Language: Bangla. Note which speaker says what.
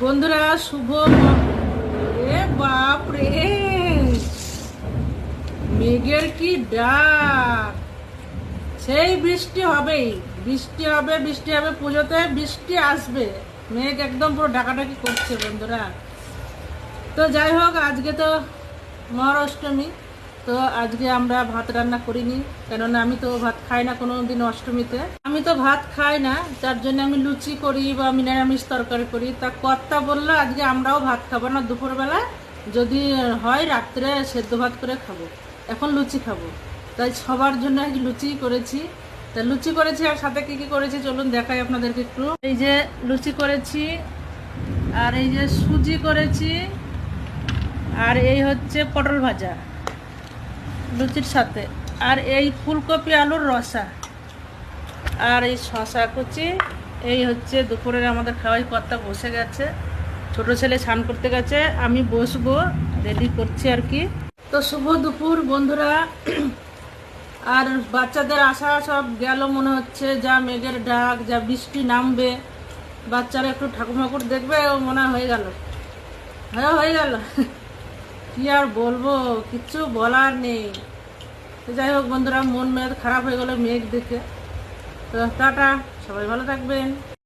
Speaker 1: বন্ধুরা এ বাপ রে, মেঘের কি ডাক! সেই বৃষ্টি হবেই, বৃষ্টি হবে, বৃষ্টি হবে, পুজোতে বৃষ্টি আসবে। মেঘ একদম পুরো ডাকাডাকি করছে বন্ধুরা। তো যাই হোক, আজকে তো মহাষ্টমী, তো আজকে আমরা ভাত রান্না করিনি, কেননা আমি তো ভাত খাই না কোনো দিন অষ্টমীতে। আমি তো ভাত খাই না, তার জন্য আমি লুচি করি বা নিরামিষ তরকারি করি। তা কর্তা বললো আজকে আমরাও ভাত খাবো না, দুপুরবেলা যদি হয় রাত্রে সেদ্ধ ভাত করে খাবো, এখন লুচি খাবো। তাই সবার জন্য আজ লুচি করেছি। তা লুচি করেছি, আর সাথে কি কি করেছি চলুন দেখাই আপনাদেরকে একটু। এই যে লুচি করেছি, আর এই যে সুজি করেছি, আর এই হচ্ছে পটল ভাজা লুচির সাথে, আর এই ফুলকপি আলুর রসা, আর এই শশা কুচি। এই হচ্ছে দুপুরের আমাদের খাওয়াই। কর্তা বসে গেছে, ছোট ছেলে স্নান করতে গেছে, আমি বসবো, রেডি করছি আর কি। তো শুভ দুপুর বন্ধুরা। আর বাচ্চাদের আশা সব গেল মনে হচ্ছে, যা মেঘের ডাক, যা বৃষ্টি নামবে, বাচ্চারা একটু ঠাকুর ঠাকুর দেখবে, ও মনে হয়ে গেল, হয়ে গেল। কি আর বলবো, কিচ্ছু বলার নেই। তো যাই হোক বন্ধুরা, মন মেজাজ খারাপ হয়ে গেল মেঘ দেখে। তো টাটা, সবাই ভালো থাকবেন।